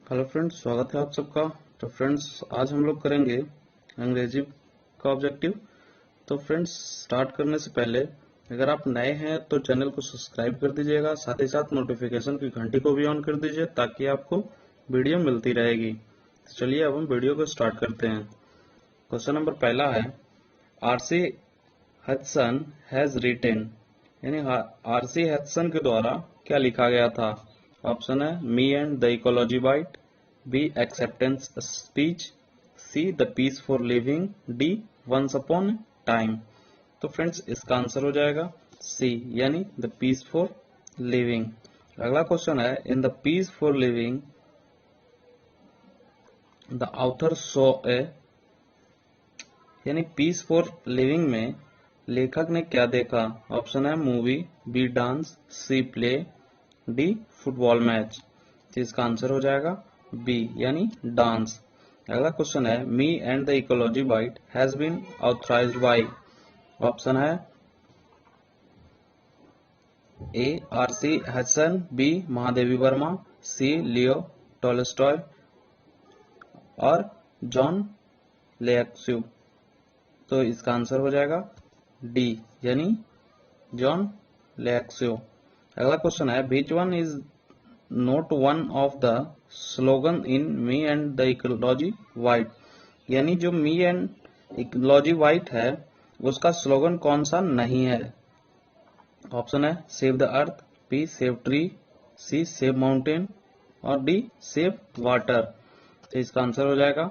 Hello friends, स्वागत है आप सबका। तो फ्रेंड्स, आज हम लोग करेंगे अंग्रेजी का ऑब्जेक्टिव। तो फ्रेंड्स, स्टार्ट करने से पहले अगर आप नए हैं तो चैनल को सब्सक्राइब कर दीजिएगा, साथ ही साथ नोटिफिकेशन की घंटी को भी ऑन कर दीजिए ताकि आपको वीडियो मिलती रहेगी। तो चलिए अब हम वीडियो को स्टार्ट करते हैं। क्वेश्चन नंबर पहला है, आरसी हडसन हैज रिटेन, यानी आरसी हडसन के द्वारा क्या लिखा गया था। ऑप्शन है me and the ecology bite, B acceptance speech, C the peace for living, D once upon time. तो फ्रेंड्स, इसका आंसर हो जाएगा सी, यानी द पीस फॉर लिविंग। अगला क्वेश्चन है, in the peace for living the author saw a, यानी peace for living में लेखक ने क्या देखा। ऑप्शन है movie, B dance, C play, D football match. तो इसका आंसर हो जाएगा बी, यानी डांस। अगला क्वेश्चन है, me and the ecology bite has been authorised by. Option है A R C Hudson, B Mahadevi Varma, C Leo Tolstoy और जॉन लेक्स्यू। तो इसका आंसर हो जाएगा डी, यानी जॉन लेक्स्यू। अगला क्वेश्चन है, which one is note one of the slogan in me and the ecology white, यानी जो मी एंड इकोलॉजी वाइट है उसका स्लोगन कौन सा नहीं है। ऑप्शन है save the earth, B save tree, C save mountain और डी सेव वाटर। तो इसका आंसर हो जाएगा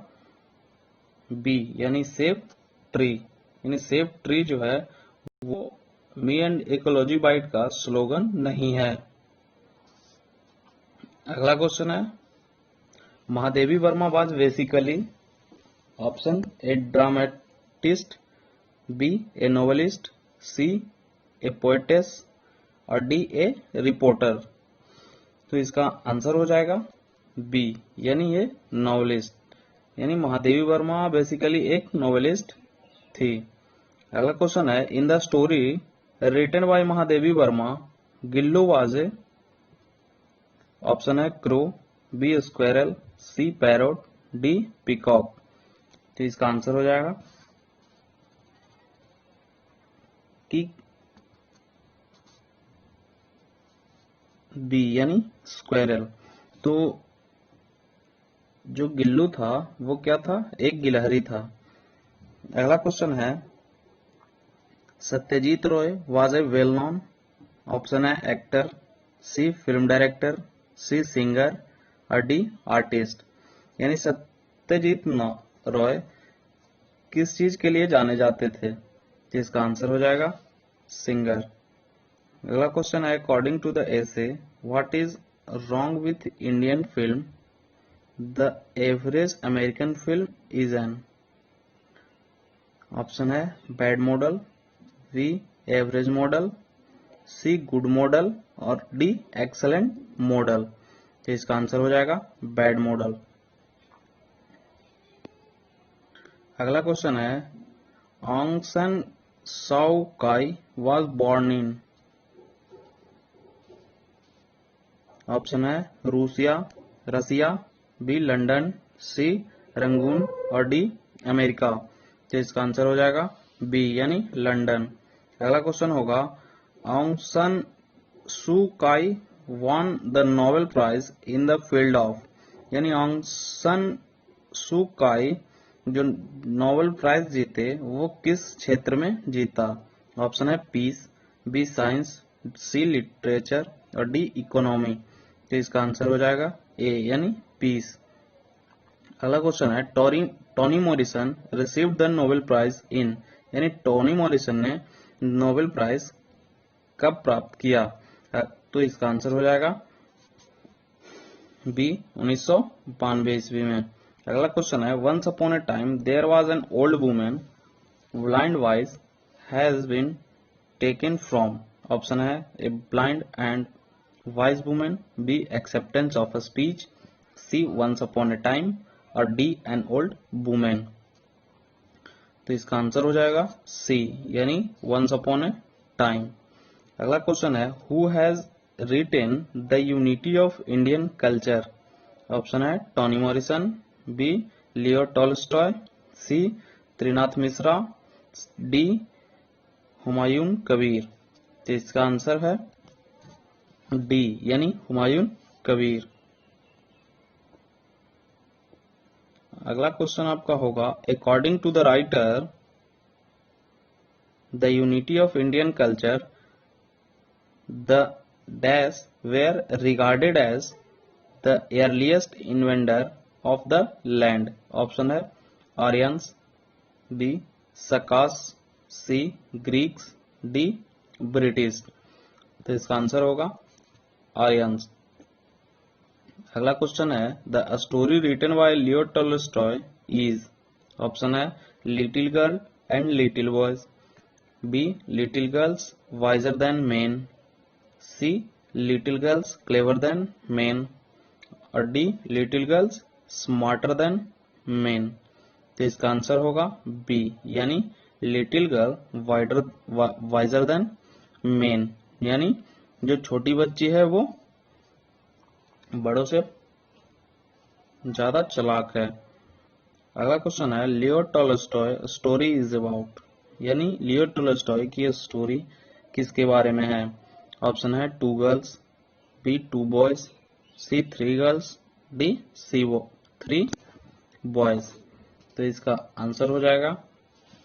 बी, यानी सेव ट्री। यानी सेव ट्री जो है वो मी एंड इकोलॉजी बाइट का स्लोगन नहीं है। अगला क्वेश्चन है, Mahadevi Verma was basically. Option A dramatist, B a novelist, C a poetess और डी ए रिपोर्टर। तो इसका आंसर हो जाएगा बी, यानी ये नॉवेलिस्ट। यानी महादेवी वर्मा बेसिकली एक नॉवेलिस्ट थी। अगला क्वेश्चन है, in the story written by Mahadevi Verma Gillu was a. Option है crow, B squirrel, C parrot, D peacock. तो इसका आंसर हो जाएगा कि बी, यानी स्क्वेरल। तो जो गिल्लू था वो क्या था, एक गिलहरी था। अगला क्वेश्चन है, Satyajit Roy was a well known. Option है एक्टर, सी फिल्म डायरेक्टर, सी सिंगर और डी आर्टिस्ट। यानी सत्यजीत रॉय किस चीज के लिए जाने जाते थे। तो इसका आंसर हो जाएगा सिंगर। अगला क्वेश्चन है, according to the essay what is wrong with Indian film, the average American film is an. Option है bad model, B average model, C good model और डी एक्सलेंट मॉडल। तो इसका answer हो जाएगा bad model. अगला question है, ऑन्ग सन साउ काई वाज बोर्न इन। ऑप्शन है रूसिया, रसिया, बी लंदन, सी रंगून और डी अमेरिका। तो इसका आंसर हो जाएगा बी, यानी लंदन। अगला क्वेश्चन होगा, ऑन्ग San Suu Kyi won the Nobel prize in the field of, यानी ऑन्ग सन सू काई जो नोबेल प्राइज जीते वो किस क्षेत्र में जीता। ऑप्शन है पीस, बी साइंस, सी लिटरेचर और डी इकोनॉमी। तो इसका आंसर हो जाएगा ए, यानी पीस। अगला क्वेश्चन है, Toni Morrison received the Nobel prize in, यानी टोनी मॉरिसन ने नोबेल प्राइज कब प्राप्त किया। तो इसका आंसर हो जाएगा बी, 1992 ईस्वी में। अगला क्वेश्चन है, once upon a time there was an old women blind wise has been taken from. Option है A blind and wise women, B acceptance of a speech, C once upon a time और D an old women. तो इसका answer हो जाएगा C, यानी once upon a time. अगला question है, who has written the unity of Indian culture. Option है Toni Morrison, B Leo Tolstoy, सी Trinath Mishra, D Humayun Kabir. तो इसका आंसर है डी यानी हुमायूं कबीर। अगला क्वेश्चन आपका होगा, according to the writer the unity of Indian culture the dash were regarded as the earliest inventor of the land. Option है Aryans, B Sakas, C Greeks, D British. तो इसका आंसर होगा Aryans. अगला question है, the story written by Leo Tolstoy is. Option है little girl and little boys, B little girls wiser than men, C little girls clever than men, और D little girls smarter than main. तो इसका answer होगा B यानी little girl visor than main, यानी जो छोटी बच्ची है वो बड़ों से ज्यादा चालाक है। अगला क्वेश्चन है, लियो टॉलस्टॉय स्टोरी इज अबाउट, यानी लियो टॉलस्टॉय की स्टोरी किसके बारे में है। ऑप्शन है two girls, B two boys, C three girls, D C three boys. तो इसका आंसर हो जाएगा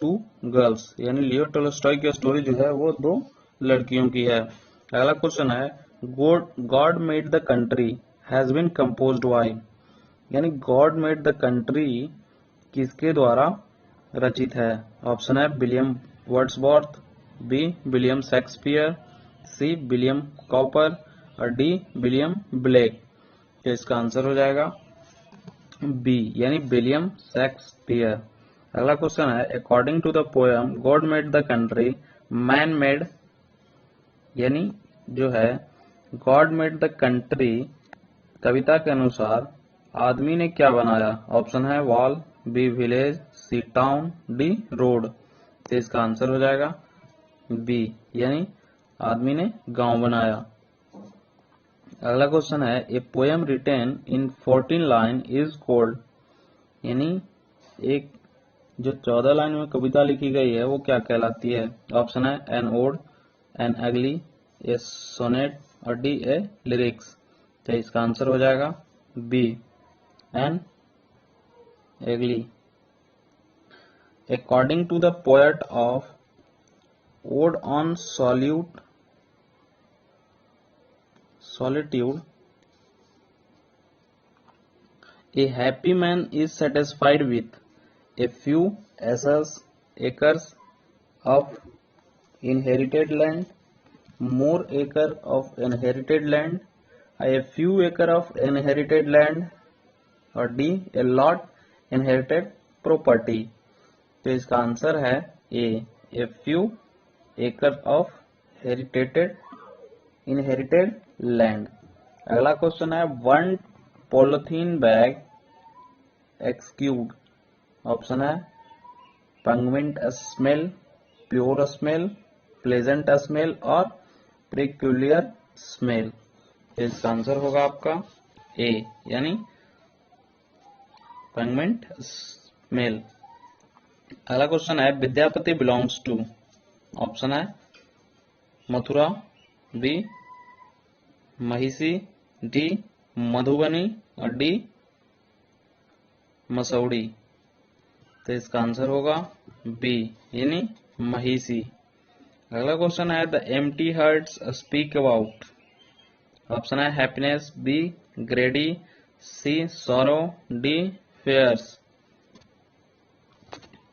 टू गर्ल्स, यानी लियो टॉलस्टॉय की स्टोरी जो है वो दो लड़कियों की है। अगला क्वेश्चन है, God made the country has been composed by, यानी गॉड मेड द कंट्री किसके द्वारा रचित है। ऑप्शन है William Wordsworth, B William Shakespeare, C William Cowper, और डी विलियम ब्लेक। तो इसका आंसर हो जाएगा बी यानी विलियम शेक्सपियर। अगला क्वेश्चन है, according to the poem God made the country man made, यानी जो है गॉड मेड द कंट्री कविता के अनुसार आदमी ने क्या बनाया। ऑप्शन है वॉल, बी विलेज, सी टाउन, डी रोड। तो इसका आंसर हो जाएगा बी यानी आदमी ने गांव बनाया। अगला क्वेश्चन है, a poem written in 14 line is called, यानी एक जो 14 लाइन में कविता लिखी गई है वो क्या कहलाती है। ऑप्शन है N ode, an ugly, A sonnet, और डी ए लिरिक्स। तो इसका आंसर हो जाएगा B an ugly. According to the poet of ode on solitude, a happy man is satisfied with a few acres of inherited land, more acre of inherited land, a few acre of inherited land, और D a lot inherited property। तो इसका answer है a few acre of inherited land। अगला question है, one polythene bag exudes. Option है pungent smell, pure smell, pleasant smell, और peculiar smell. इसका answer होगा आपका ए यानी पंगमेंट स्मेल। अगला क्वेश्चन है, विद्यापति बिलोंग्स टू। ऑप्शन है मथुरा, बी महिषी, डी मधुबनी, और डी मसौड़ी। तो इसका आंसर होगा बी यानी महिषी। अगला क्वेश्चन है, the empty hearts speak about. Option है हैप्पीनेस, बी ग्रेडी, सी सॉरो, डी फेयर्स।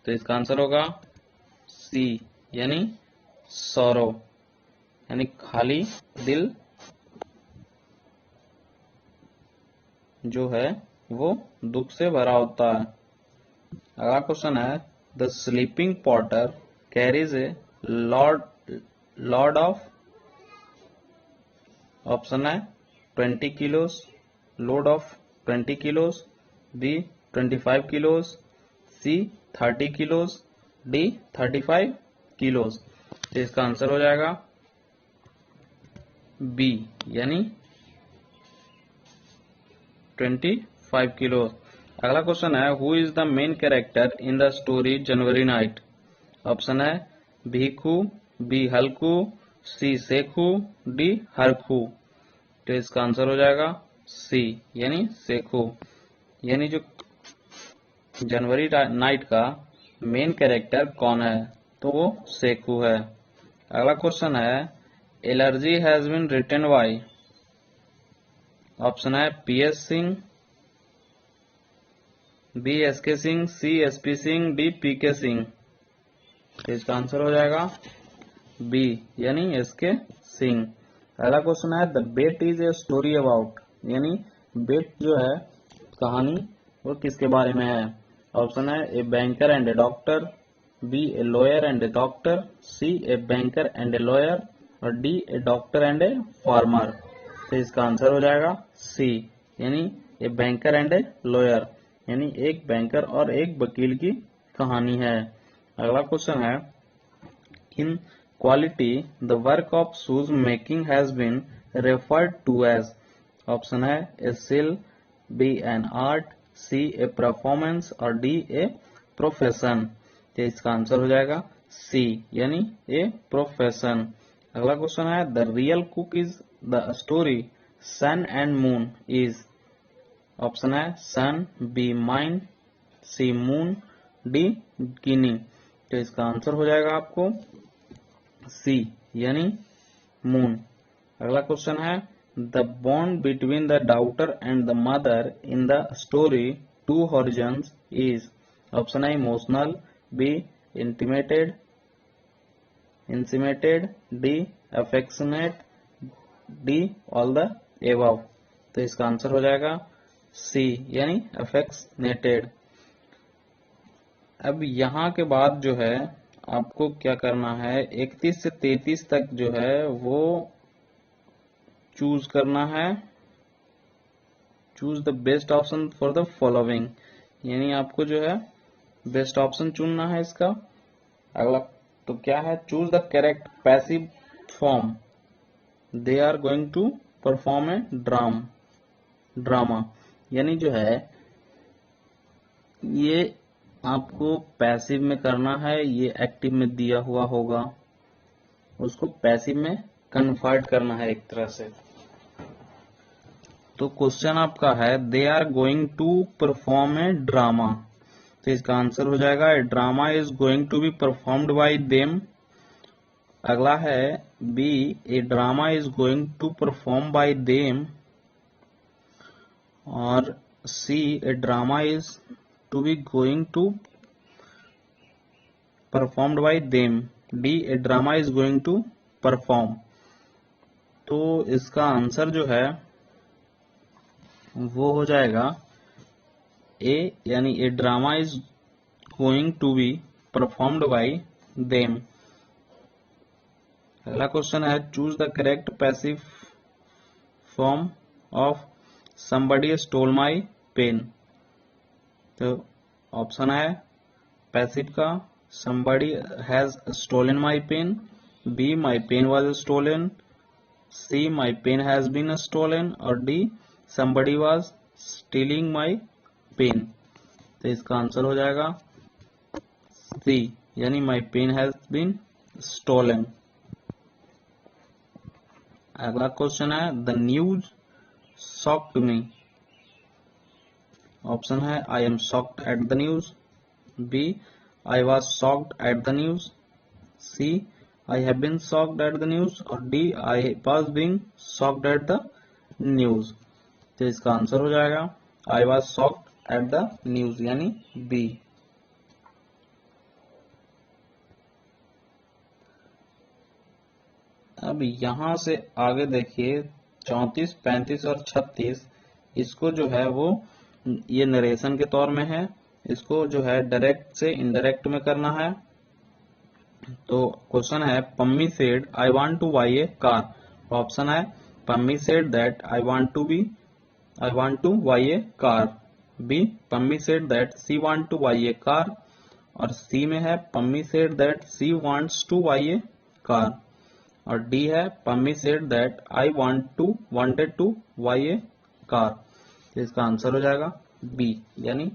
तो इसका आंसर होगा सी यानी सॉरो, यानी खाली दिल जो है वो दुख से भरा होता है। अगला क्वेश्चन है, the sleeping porter carries a load of. Option है 20 kilos, load of 20 kilos, B 25 kilos, C 30 kilos, D 35 kilos. तो इसका आंसर हो जाएगा बी यानी 25 किलो। अगला क्वेश्चन है who is the main character in the story January night. Option है Bhikhu, B हल्कू, सी सेखू, D Harkhu. तो इसका आंसर हो जाएगा सी यानी सेखू। यानी जो जनवरी नाइट का मेन कैरेक्टर कौन है, तो वो सेखू है। अगला क्वेश्चन है allergy has been written by. Option है PS Singh, B SK Singh, C SP Singh, D PK Singh. इसका आंसर हो जाएगा बी यानी एसके सिंह। अगला क्वेश्चन है the bet is a story about. यानी बेट जो है कहानी वो किसके बारे में है। ऑप्शन है A banker and a doctor, B a lawyer and a doctor, C a banker and a lawyer और D a doctor and a farmer. तो इसका आंसर हो जाएगा सी यानी a banker and a lawyer. यानी एक banker और एक वकील की कहानी है। अगला क्वेश्चन है in quality the work of shoes making has been referred to as. Option है A skill, B an art, C a performance और डी ए प्रोफेशन। तो इसका आंसर हो जाएगा सी यानी ए प्रोफेशन। अगला क्वेश्चन है the real cook is the story sun and moon is. Option है sun, B mind, C moon, D ginny. तो इसका आंसर हो जाएगा आपको सी यानी मून। अगला क्वेश्चन है the bond between the daughter and the mother in the story two horizons is. Option है emotional, B intimated, D affectionate, D all the above. तो इसका आंसर हो जाएगा सी यानी अफेक्शनेटेड। अब यहाँ के बाद जो है आपको क्या करना है 31 से 33 तक जो है वो चूज करना है। Choose the best option for the following. यानी आपको जो है बेस्ट ऑप्शन चुनना है इसका। अगला तो क्या है choose the correct passive form. They are going to perform a drama. यानी जो है ये आपको पैसिव में करना है, ये एक्टिव में दिया हुआ होगा, उसको पैसिव में कन्वर्ट करना है एक तरह से। तो क्वेश्चन आपका है they are going to perform a drama. तो इसका आंसर हो जाएगा a drama is going to be performed by them. अगला है B a drama is going to perform by them और C a drama is to be going to performed by them, D a drama is going to perform. तो इसका answer जो है वो हो जाएगा ए यानी a drama is going to be performed by them. अगला क्वेश्चन है choose the correct passive form of somebody stole my pen। तो ऑप्शन है पैसिव का somebody has stolen my pen, B my pen was stolen, C my pen has been stolen और D somebody was stealing my pen। तो इसका answer हो जाएगा C यानी my pen has been stolen। अगला क्वेश्चन है the news shocked me। Option है I am shocked at the news, B I was shocked at the news, C I have been shocked at the news और D I was being shocked at the news। तो इसका answer हो जाएगा I was shocked at the news यानी B। अब यहां से आगे देखिए 34, 35 और 36 इसको जो है वो ये नरेशन के तौर में है, इसको जो है डायरेक्ट से इनडायरेक्ट में करना है। तो क्वेश्चन है Pammi said I want to buy a car. Option है Pammi said that I want to buy a car, B Pammi said that she want to buy a car और सी में है Pammi said that she wants to buy a car और D है Pammi said that I wanted to buy a car. तो इसका answer हो जाएगा B, यानी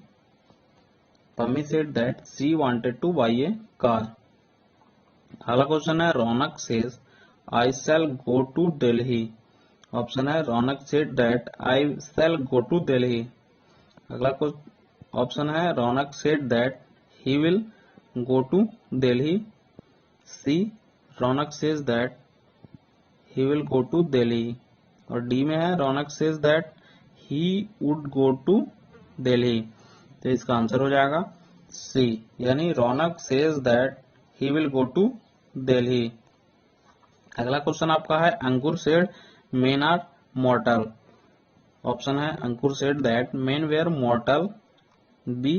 Pammi said that she wanted to buy a car. अगला क्वेश्चन है Raunak says I shall go to Delhi. Option है Raunak said that I shall go to Delhi. अगला option है Raunak said that he will go to Delhi. C Raunak says that he will go to Delhi. और D में है Raunak says that he would go to Delhi. तो इसका answer हो जाएगा सी, यानी Raunak says that he will go to Delhi. अगला क्वेश्चन आपका है Ankur said men are mortal. Option है Ankur said that men were mortal. B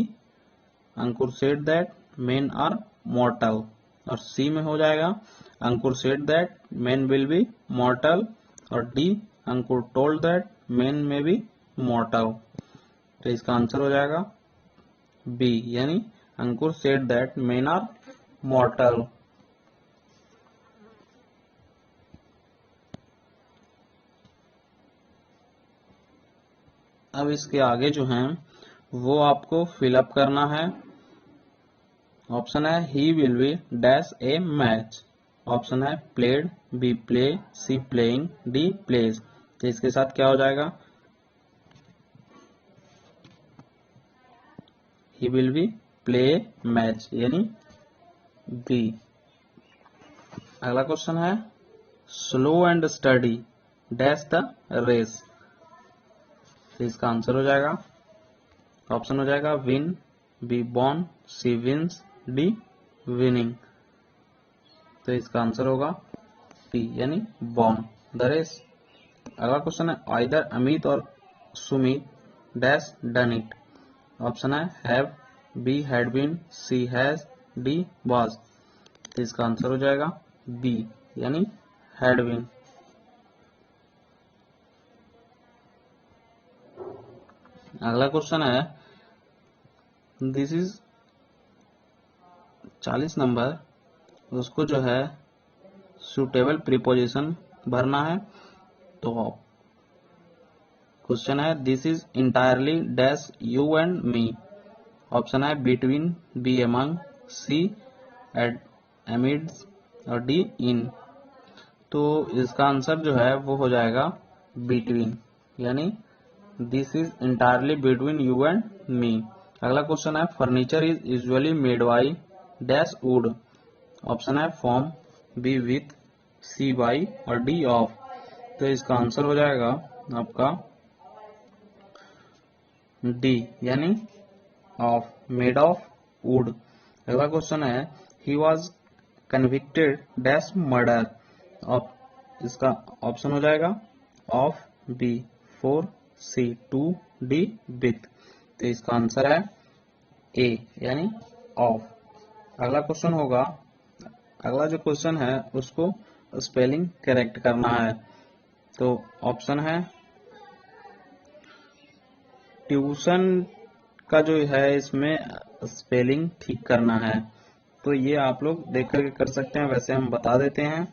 Ankur said that men are mortal. और सी में हो जाएगा Ankur said that men will be mortal. और D Ankur told that men may be mortal. तो इसका आंसर हो जाएगा बी, यानी Ankur said that men are mortal. अब इसके आगे जो हैं वो आपको फिलअप करना है। ऑप्शन है he will be dash a match. Option है played, B play, C playing, D plays. तो इसके साथ क्या हो जाएगा he will be play match, यानी बी। अगला क्वेश्चन है slow and steady dash the race. तो इसका आंसर हो जाएगा ऑप्शन हो जाएगा विन, बी बॉर्न, सी विंस, डी विनिंग। तो इसका आंसर होगा बी, यानी बॉर्न द रेस। अगला क्वेश्चन है आइदर अमित और Sumit dash done it. Option है have, B had been, C has, D was. तो इसका आंसर हो जाएगा बी, यानी हैड बीन। अगला क्वेश्चन है दिस इज 40 नंबर, उसको जो है सुटेबल प्रीपोजिशन भरना है। तो क्वेश्चन है this is entirely dash you and me. Option है बिटवीन, बी एमंग, सी एट एमिड्स और डी इन। तो इसका आंसर जो है वो हो जाएगा बिटवीन, यानी this is entirely between you and me. अगला क्वेश्चन है furniture is usually made by dash wood. Option है form, B with, C by और डी ऑफ। तो इसका आंसर हो जाएगा आपका डी, यानी ऑफ, मेड ऑफ वुड। अगला क्वेश्चन है he was convicted dash murder. इसका ऑप्शन हो जाएगा of, B 4, C 2, D with. तो इसका आंसर है ए, यानी ऑफ। अगला क्वेश्चन होगा, अगला जो क्वेश्चन है उसको स्पेलिंग करेक्ट करना है। तो ऑप्शन है ट्यूशन का जो है इसमें स्पेलिंग ठीक करना है। तो ये आप लोग देख करके कर सकते हैं, वैसे हम बता देते हैं।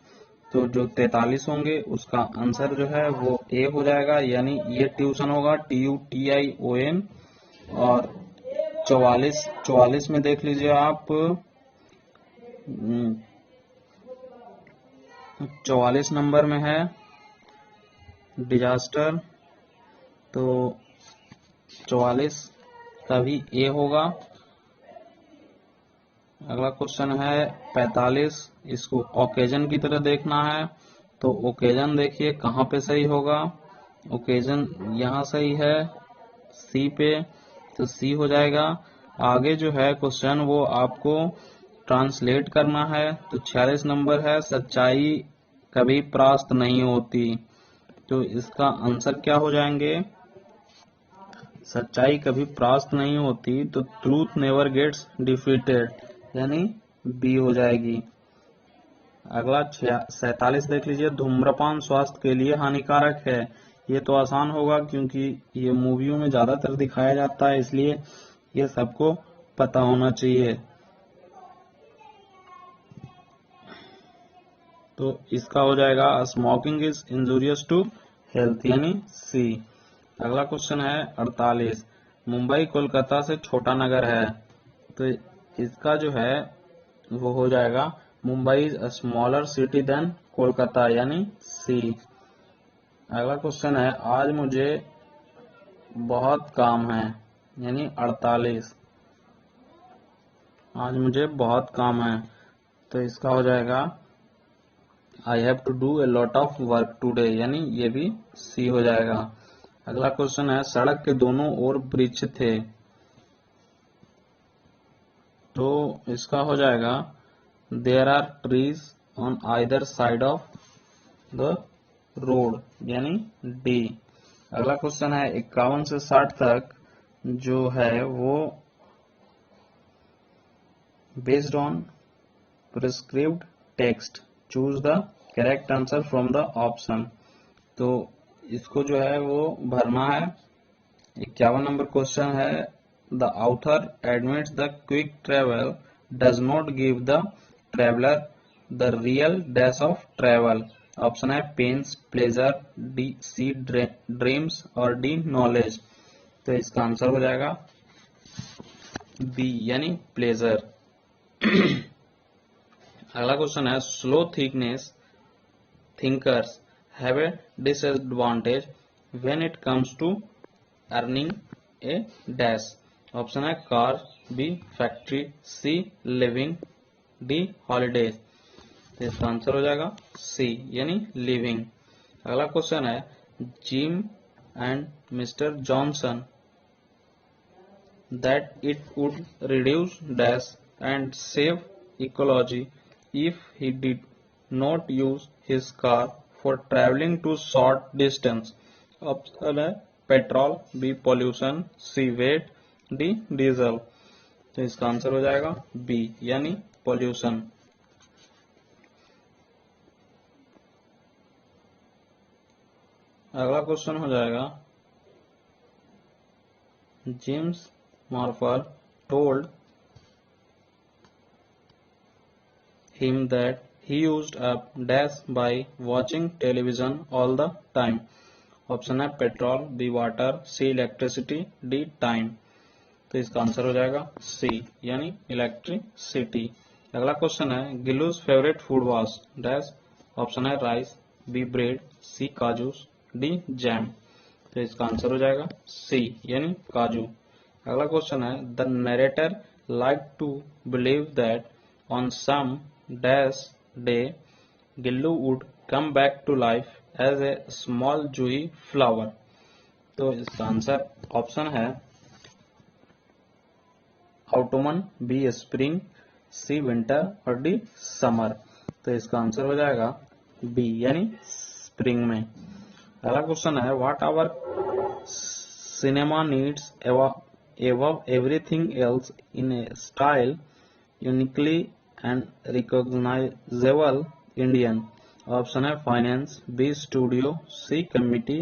तो जो 43 होंगे उसका आंसर जो है वो ए हो जाएगा, यानी ये ट्यूशन होगा TUTION। और 44 में देख लीजिए आप 44 नंबर में है डिजास्टर। तो 44 का भी ए होगा। अगला क्वेश्चन है 45, इसको ओकेजन की तरह देखना है। तो ओकेजन देखिए कहाँ पे सही होगा, ओकेजन यहाँ सही है सी पे, तो सी हो जाएगा। आगे जो है क्वेश्चन वो आपको ट्रांसलेट करना है। तो 46 नंबर है सच्चाई कभी परास्त नहीं होती। तो इसका आंसर क्या हो जाएंगे, सच्चाई कभी परास्त नहीं होती, तो ट्रूथ नेवर गेट्स डिफीटेड, यानी बी हो जाएगी। अगला 47 देख लीजिए धूम्रपान स्वास्थ्य के लिए हानिकारक है। ये तो आसान होगा क्योंकि ये मूवियों में ज्यादातर दिखाया जाता है, इसलिए ये सबको पता होना चाहिए। तो इसका हो जाएगा smoking is injurious to health, यानी सी। अगला क्वेश्चन है 48। मुंबई कोलकाता से छोटा नगर है, तो इसका जो है वो हो जाएगा Mumbai is a smaller city than Kolkata, यानी सी। अगला क्वेश्चन है आज मुझे बहुत काम है, यानी 48। आज मुझे बहुत काम है, तो इसका हो जाएगा I have to do a lot of work today, यानी ये भी सी हो जाएगा। अगला क्वेश्चन है सड़क के दोनों ओर वृक्ष थे, तो इसका हो जाएगा there are trees on either side of the road, यानी डी। अगला क्वेश्चन है 51 से 60 तक जो है वो based on prescript text, choose the correct answer from the option. तो इसको जो है वो भरना है। 51 नंबर क्वेश्चन है the author admits the quick travel does not give the traveller the real dash of travel. Option है pains, pleasure, D C dreams और डी नॉलेज। तो इसका आंसर हो जाएगा बी, यानी प्लेजर। अगला क्वेश्चन है slow thinkers have a disadvantage when it comes to earning a dash। Option है कार, बी फैक्ट्री, सी लिविंग, डी हॉलीडेज। तो इसका आंसर हो जाएगा सी, यानी लिविंग। अगला क्वेश्चन है gym and mister Johnson that it would reduce dash and save ecology if he did not use his car for traveling to short distance। Option है petrol, B pollution, सी wait, D diesel. तो इसका answer हो जाएगा B, यानी pollution. अगला question हो जाएगा James Morpher told him that he used up dash by watching television all the time। Option है पेट्रोल, बी वाटर, सी इलेक्ट्रिसिटी, डी टाइम। तो इसका आंसर हो जाएगा सी, यानी इलेक्ट्रिसिटी। अगला क्वेश्चन है Gillu's favourite food was dash. Option है rice, B bread, सी काजू, डी जैम। तो इसका आंसर हो जाएगा सी, यानी काजू। अगला क्वेश्चन है the narrator like to believe that on some dash day Gillu would come back to life as a small juhi flower. तो इसका आंसर ऑप्शन है autumn, B spring, C winter और डी समर। तो इसका आंसर हो जाएगा बी, यानी स्प्रिंग में। अगला क्वेश्चन है what our cinema needs above everything else in a style uniquely and recognizable Indian। Option है फाइनेंस, बी स्टूडियो, सी कमिटी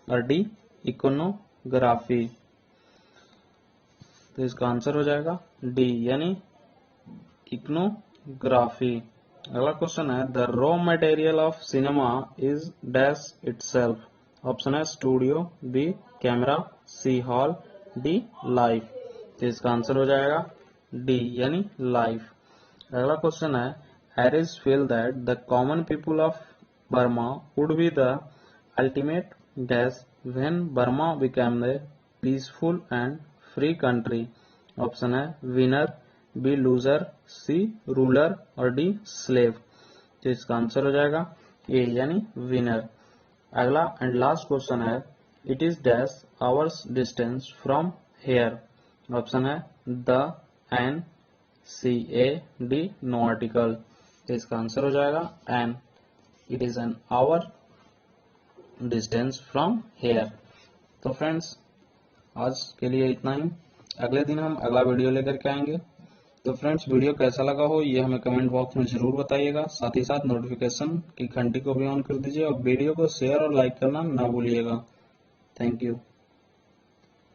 और डी इकोनोग्राफी। तो इसका आंसर हो जाएगा डी, यानी इकोनोग्राफी। अगला क्वेश्चन है the raw material of cinema is dash itself. Option है स्टूडियो, बी कैमरा, सी हॉल, डी लाइफ। तो इसका आंसर हो जाएगा डी, यानी लाइफ। अगला क्वेश्चन है Harris feel that the common people of Burma would be the ultimate dash when Burma became the peaceful and free country. Option है winner, B loser, C ruler और D slave. तो इसका answer हो जाएगा A, यानी winner. अगला and last question है it is dash hours distance from here. Option है the, an, C, a, D no article. तो इसका आंसर हो जाएगा N, it is an hour distance from hair. तो फ्रेंड्स आज के लिए इतना ही, अगले दिन हम अगला वीडियो लेकर के आएंगे। तो फ्रेंड्स वीडियो कैसा लगा हो ये हमें कमेंट बॉक्स में जरूर बताइएगा। साथ ही साथ नोटिफिकेशन की घंटी को भी ऑन कर दीजिए और वीडियो को शेयर और लाइक करना ना भूलिएगा। Thank you.